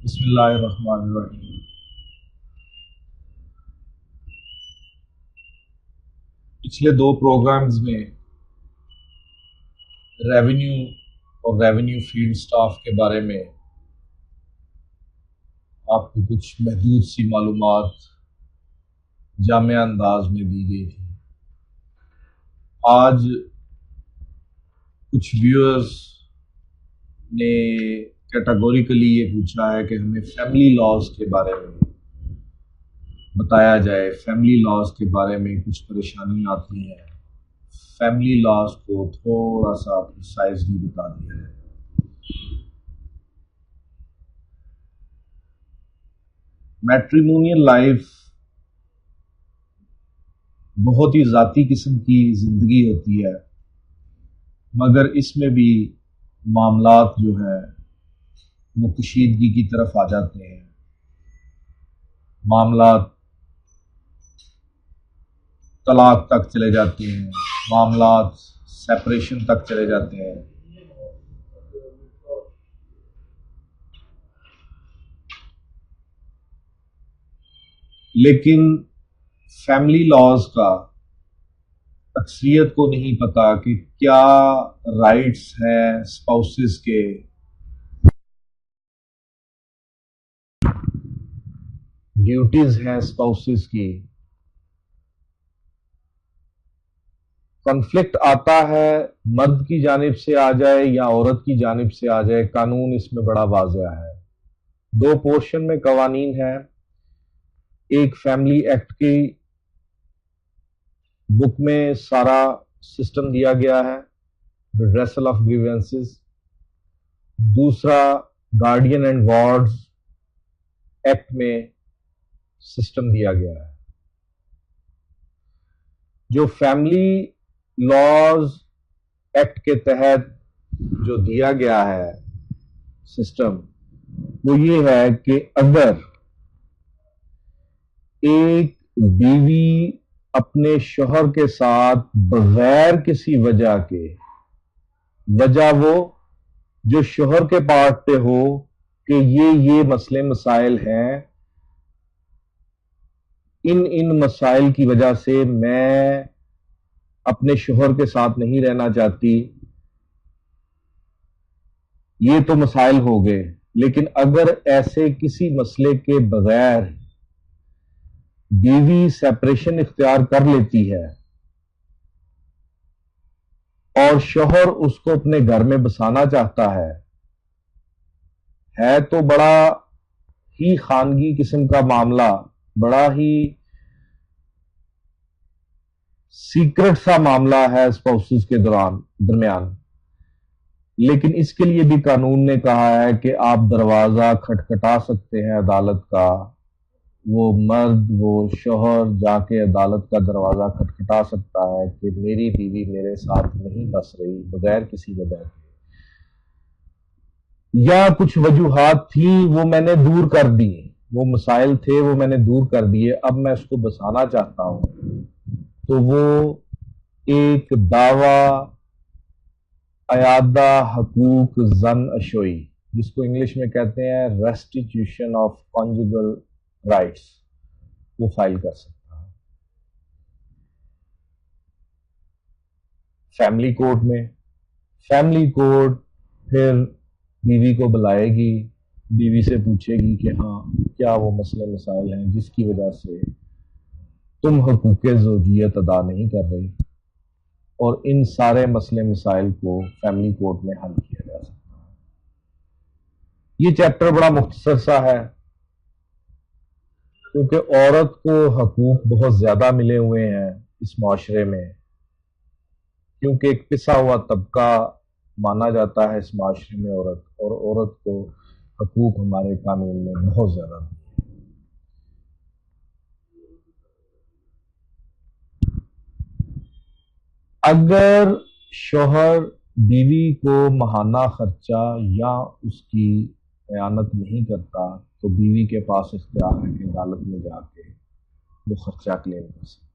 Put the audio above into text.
بسم اللہ الرحمن الرحیم۔ پچھلے دو پروگرامز میں ریونیو اور ریونیو فیلڈ سٹاف کے بارے میں آپ کو کچھ محدود سی معلومات جامع انداز میں دی گئی تھی۔ آج کچھ ویورز نے کیٹاگوریکلی یہ پوچھا ہے کہ ہمیں فیملی لاز کے بارے میں بتایا جائے۔ فیملی لاز کے بارے میں کچھ پریشانی آتی ہیں، فیملی لاز کو تھوڑا سا پریسائزلی بتا دیا ہے۔ میٹریمونیل لائف بہت ہی ذاتی قسم کی زندگی ہوتی ہے، مگر اس میں بھی معاملات جو ہیں وہ کشیدگی کی طرف آ جاتے ہیں۔ معاملات طلاق تک چلے جاتے ہیں، معاملات سیپریشن تک چلے جاتے ہیں۔ لیکن فیملی لاز کا اکثریت کو نہیں پتا کہ کیا رائٹس ہیں اسپاؤسز کے، ڈیوٹیز ہیں اسپاؤسز کی۔ کنفلکٹ آتا ہے مرد کی جانب سے آ جائے یا عورت کی جانب سے آ جائے، قانون اس میں بڑا واضح ہے۔ دو پورشن میں قوانین ہیں، ایک فیملی ایکٹ کی بک میں سارا سسٹم دیا گیا ہے، ریڈریسل آف گریوینسز۔ دوسرا گارڈین اینڈ وارڈز ایکٹ میں سسٹم دیا گیا ہے۔ جو فیملی لاز ایکٹ کے تحت جو دیا گیا ہے سسٹم، وہ یہ ہے کہ اگر ایک بیوی اپنے شوہر کے ساتھ بغیر کسی وجہ کے، وجہ وہ جو شوہر کے پارٹ پہ ہو کہ یہ مسئلے مسائل ہیں، ان مسائل کی وجہ سے میں اپنے شوہر کے ساتھ نہیں رہنا چاہتی، یہ تو مسائل ہو گئے۔ لیکن اگر ایسے کسی مسئلے کے بغیر بیوی سیپریشن اختیار کر لیتی ہے اور شوہر اس کو اپنے گھر میں بسانا چاہتا ہے تو بڑا ہی خانگی قسم کا معاملہ، بڑا ہی سیکرٹ سا معاملہ ہے اسپاؤسز کے درمیان۔ لیکن اس کے لیے بھی قانون نے کہا ہے کہ آپ دروازہ کھٹکھٹا سکتے ہیں عدالت کا۔ وہ مرد، وہ شوہر جا کے عدالت کا دروازہ کھٹکھٹا سکتا ہے کہ میری بیوی میرے ساتھ نہیں بس رہی بغیر کسی وجہ کے، یا کچھ وجوہات تھی وہ میں نے دور کر دی، وہ مسائل تھے وہ میں نے دور کر دیے، اب میں اس کو بسانا چاہتا ہوں، تو وہ ایک دعویٰ ایادہ حقوق زن اشوئی، جس کو انگلش میں کہتے ہیں ریسٹیٹیوشن آف کانجوگل رائٹس، وہ فائل کر سکتا ہے فیملی کورٹ میں۔ فیملی کورٹ پھر بیوی کو بلائے گی، بیوی سے پوچھے گی کہ ہاں کیا وہ مسئلے مسائل ہیں جس کی وجہ سے تم حقوق زوجیت ادا نہیں کر رہی، اور ان سارے مسئلے مسائل کو فیملی کورٹ میں حل کیا جا سکتا ہے۔ یہ چیپٹر بڑا مختصر سا ہے کیونکہ عورت کو حقوق بہت زیادہ ملے ہوئے ہیں اس معاشرے میں، کیونکہ ایک پسا ہوا طبقہ مانا جاتا ہے اس معاشرے میں عورت، اور عورت کو حقوق ہمارے قانون میں بہت زیادہ ہیں۔ اگر شوہر بیوی کو ماہانہ خرچہ یا اس کی اعانت نہیں کرتا تو بیوی کے پاس اختیار ہے کہ عدالت میں جا کے وہ خرچہ کلیم کر سکتا ہے۔